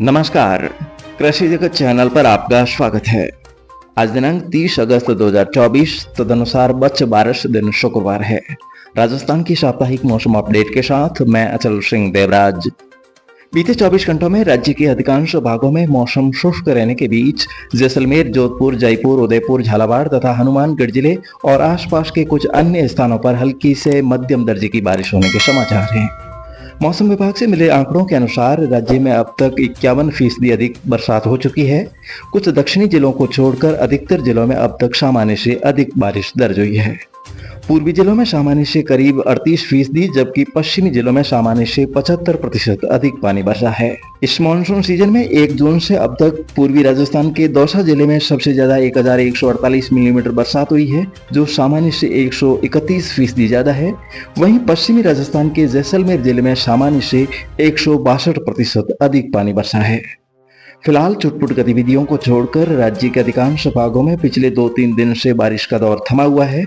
नमस्कार, कृषि जगत चैनल पर आपका स्वागत है। आज दिनांक 30 अगस्त 2024 तदनुसार बच्च बारिश दिन शुक्रवार है। राजस्थान की साप्ताहिक मौसम अपडेट के साथ मैं अचल सिंह देवराज। बीते 24 घंटों में राज्य के अधिकांश भागों में मौसम शुष्क रहने के बीच जैसलमेर, जोधपुर, जयपुर, उदयपुर, झालावाड़ तथा हनुमानगढ़ जिले और आसपास के कुछ अन्य स्थानों पर हल्की से मध्यम दर्जे की बारिश होने के समाचार हैं। मौसम विभाग से मिले आंकड़ों के अनुसार राज्य में अब तक 51% अधिक बरसात हो चुकी है। कुछ दक्षिणी जिलों को छोड़कर अधिकतर जिलों में अब तक सामान्य से अधिक बारिश दर्ज हुई है। पूर्वी जिलों में सामान्य से करीब 38%, जबकि पश्चिमी जिलों में सामान्य से 75% अधिक पानी बरसा है। इस मानसून सीजन में 1 जून से अब तक पूर्वी राजस्थान के दौसा जिले में सबसे ज्यादा 1148 मिलीमीटर बरसात हुई है, जो सामान्य से 131% ज्यादा है। वहीं पश्चिमी राजस्थान के जैसलमेर जिले में सामान्य से 162% अधिक पानी बरसा है। फिलहाल छुटपुट गतिविधियों को छोड़कर राज्य के अधिकांश भागों में पिछले 2-3 दिन से बारिश का दौर थमा हुआ है।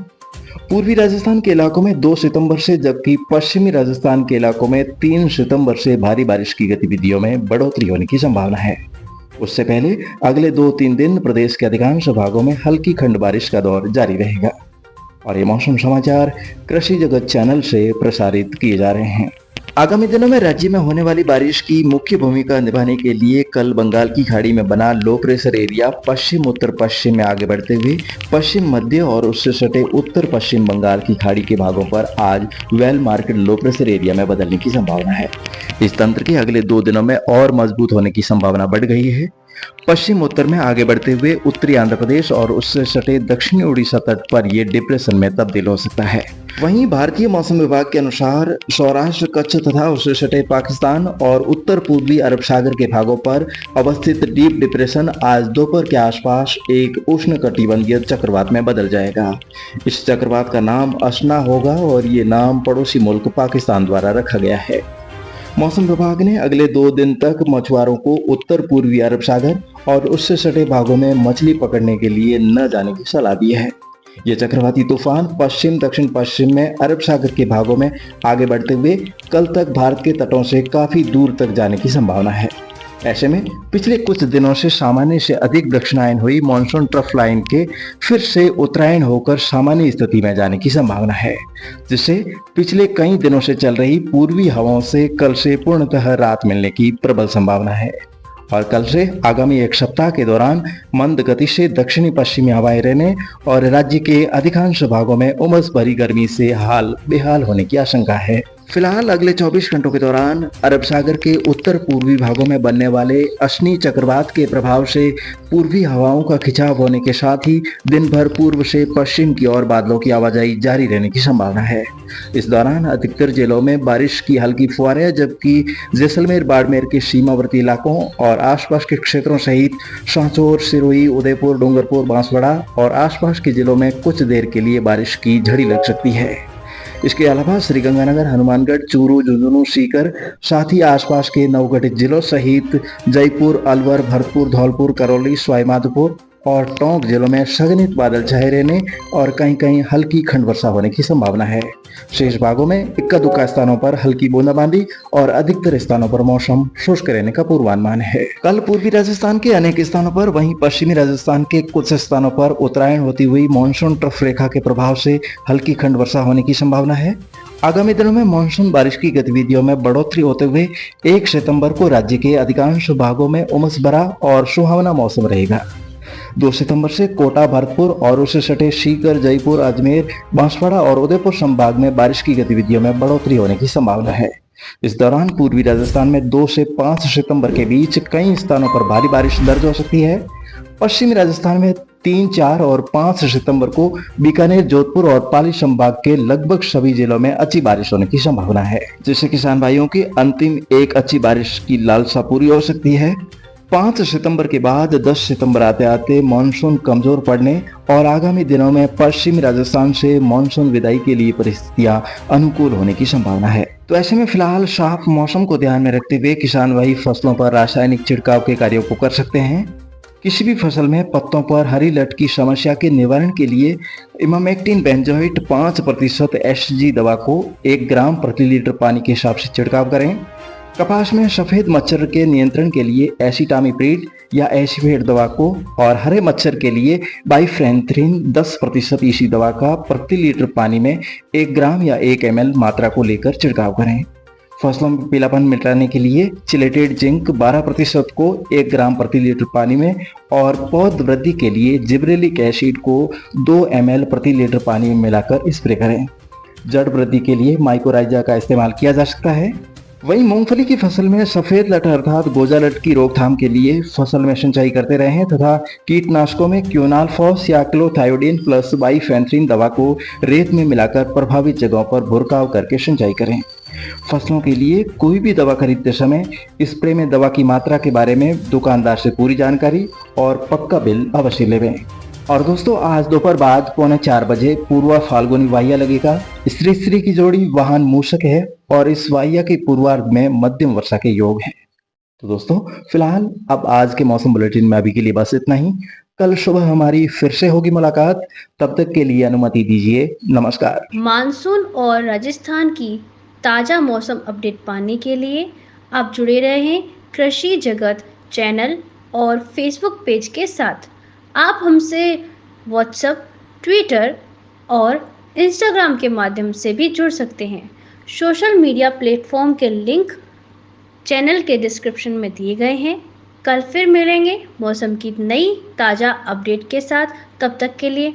पूर्वी राजस्थान के इलाकों में 2 सितंबर से, जबकि पश्चिमी राजस्थान के इलाकों में 3 सितंबर से भारी बारिश की गतिविधियों में बढ़ोतरी होने की संभावना है। उससे पहले अगले 2-3 दिन प्रदेश के अधिकांश भागों में हल्की खंड बारिश का दौर जारी रहेगा। और ये मौसम समाचार कृषि जगत चैनल से प्रसारित किए जा रहे हैं। आगामी दिनों में राज्य में होने वाली बारिश की मुख्य भूमिका निभाने के लिए कल बंगाल की खाड़ी में बना लो प्रेशर एरिया पश्चिम उत्तर पश्चिम में आगे बढ़ते हुए पश्चिम मध्य और उससे सटे उत्तर पश्चिम बंगाल की खाड़ी के भागों पर आज वेल मार्केड लो प्रेशर एरिया में बदलने की संभावना है। इस तंत्र के अगले 2 दिनों में और मजबूत होने की संभावना बढ़ गई है। पश्चिम उत्तर में आगे बढ़ते हुए उत्तरी आंध्र प्रदेश और उससे सटे दक्षिणी उड़ीसा तट पर यह डिप्रेशन में तब्दील हो सकता है। वहीं भारतीय मौसम विभाग के अनुसार सौराष्ट्र, कच्छ तथा उससे सटे पाकिस्तान और उत्तर पूर्वी अरब सागर के भागों पर अवस्थित डीप डिप्रेशन आज दोपहर के आसपास एक उष्णकटिबंधीय चक्रवात में बदल जाएगा। इस चक्रवात का नाम असना होगा और ये नाम पड़ोसी मुल्क पाकिस्तान द्वारा रखा गया है। मौसम विभाग ने अगले 2 दिन तक मछुआरों को उत्तर पूर्वी अरब सागर और उससे सटे भागों में मछली पकड़ने के लिए न जाने की सलाह दी है। यह चक्रवाती तूफान पश्चिम दक्षिण पश्चिम में अरब सागर के भागों में आगे बढ़ते हुए कल तक भारत के तटों से काफी दूर तक जाने की संभावना है। ऐसे में पिछले कुछ दिनों से सामान्य से अधिक दक्षिणायन हुई मानसून ट्रफ लाइन के फिर से उत्तरायण होकर सामान्य स्थिति में जाने की संभावना है, जिससे पिछले कई दिनों से चल रही पूर्वी हवाओं से कल से पूर्णतः राहत मिलने की प्रबल संभावना है। और कल से आगामी 1 सप्ताह के दौरान मंद गति से दक्षिणी पश्चिमी हवाएं रहने और राज्य के अधिकांश भागों में उमस भरी गर्मी से हाल बेहाल होने की आशंका है। फिलहाल अगले 24 घंटों के दौरान अरब सागर के उत्तर पूर्वी भागों में बनने वाले असनी चक्रवात के प्रभाव से पूर्वी हवाओं का खिंचाव होने के साथ ही दिन भर पूर्व से पश्चिम की ओर बादलों की आवाजाही जारी रहने की संभावना है। इस दौरान अधिकतर जिलों में बारिश की हल्की फुहारें, जबकि जैसलमेर, बाड़मेर के सीमावर्ती इलाकों और आसपास के क्षेत्रों सहित सांचौर, सिरोही, उदयपुर, डूंगरपुर, बांसवाड़ा और आसपास के जिलों में कुछ देर के लिए बारिश की झड़ी लग सकती है। इसके अलावा श्रीगंगानगर, हनुमानगढ़, चूरू, झुंझुनू, सीकर, साथ ही आसपास के नवगठित जिलों सहित जयपुर, अलवर, भरतपुर, धौलपुर, करौली, सवाईमाधोपुर और टोंक जिलों में सघनित बादल छाए रहने और कहीं कहीं हल्की खंड वर्षा होने की संभावना है। शेष भागों में इक्का दुक्का स्थानों पर हल्की बूंदाबांदी और अधिकतर स्थानों पर मौसम शुष्क रहने का पूर्वानुमान है। कल पूर्वी राजस्थान के अनेक स्थानों पर, वहीं पश्चिमी राजस्थान के कुछ स्थानों पर उत्तरायण होती हुई मानसून ट्रफ रेखा के प्रभाव से हल्की खंड वर्षा होने की संभावना है। आगामी दिनों में मानसून बारिश की गतिविधियों में बढ़ोतरी होते हुए 1 सितंबर को राज्य के अधिकांश भागों में उमस भरा और सुहावना मौसम रहेगा। 2 सितंबर से कोटा, भरतपुर और उससे सटे सीकर, जयपुर, अजमेर, बांसवाड़ा और उदयपुर संभाग में बारिश की गतिविधियों में बढ़ोतरी होने की संभावना है। इस दौरान पूर्वी राजस्थान में 2 से 5 सितंबर के बीच कई स्थानों पर भारी बारिश दर्ज हो सकती है। पश्चिमी राजस्थान में 3, 4 और 5 सितंबर को बीकानेर, जोधपुर और पाली संभाग के लगभग सभी जिलों में अच्छी बारिश होने की संभावना है, जिससे किसान भाइयों की अंतिम एक अच्छी बारिश की लालसा पूरी हो सकती है। 5 सितंबर के बाद 10 सितंबर आते आते मानसून कमजोर पड़ने और आगामी दिनों में पश्चिमी राजस्थान से मानसून विदाई के लिए परिस्थितियां अनुकूल होने की संभावना है। तो ऐसे में फिलहाल साफ मौसम को ध्यान में रखते हुए किसान भाई फसलों पर रासायनिक छिड़काव के कार्यों को कर सकते हैं। किसी भी फसल में पत्तों पर हरी लट की समस्या के निवारण के लिए इमामेक्टिन बेंजोएट 5% एसजी दवा को 1 ग्राम प्रति लीटर पानी के हिसाब से छिड़काव करें। कपास में सफेद मच्छर के नियंत्रण के लिए एसिटामिप्रिड या एसिफेट दवा को और हरे मच्छर के लिए बाइफेन्थ्रिन 10% ईसी दवा का प्रति लीटर पानी में 1 ग्राम या 1 ml मात्रा को लेकर छिड़काव करें। फसलों में पीलापन मिटाने के लिए चिलेटेड जिंक 12% को 1 ग्राम प्रति लीटर पानी में और पौध वृद्धि के लिए जिब्रेलिक एसिड को 2 ml प्रति लीटर पानी में मिलाकर स्प्रे करें। जड़ वृद्धि के लिए माइकोराइजा का इस्तेमाल किया जा सकता है। वहीं मूंगफली की फसल में सफेद लट अर्थात गोजा लट की रोकथाम के लिए फसल में सिंचाई करते रहें तथा कीटनाशकों में क्योनाल्फॉस या क्लोथायोडीन प्लस बाइफेन्थ्रिन दवा को रेत में मिलाकर प्रभावित जगहों पर भुरकाव करके सिंचाई करें। फसलों के लिए कोई भी दवा खरीदते समय स्प्रे में दवा की मात्रा के बारे में दुकानदार से पूरी जानकारी और पक्का बिल अवश्य लें। और दोस्तों आज दोपहर बाद 3:45 बजे पूर्वा फाल्गुनी वाह्या लगेगा। स्त्री स्त्री की जोड़ी वाहन मूषक है और इस वाह्या के पूर्वार्ध में मध्यम वर्षा के योग है। तो दोस्तों फिलहाल अब आज के मौसम बुलेटिन में अभी के लिए बस इतना ही। कल सुबह हमारी फिर से होगी मुलाकात, तब तक के लिए अनुमति दीजिए, नमस्कार। मानसून और राजस्थान की ताज़ा मौसम अपडेट पाने के लिए आप जुड़े रहें कृषि जगत चैनल और फेसबुक पेज के साथ। आप हमसे व्हाट्सएप, ट्विटर और इंस्टाग्राम के माध्यम से भी जुड़ सकते हैं। सोशल मीडिया प्लेटफॉर्म के लिंक चैनल के डिस्क्रिप्शन में दिए गए हैं। कल फिर मिलेंगे मौसम की नई ताज़ा अपडेट के साथ। तब तक के लिए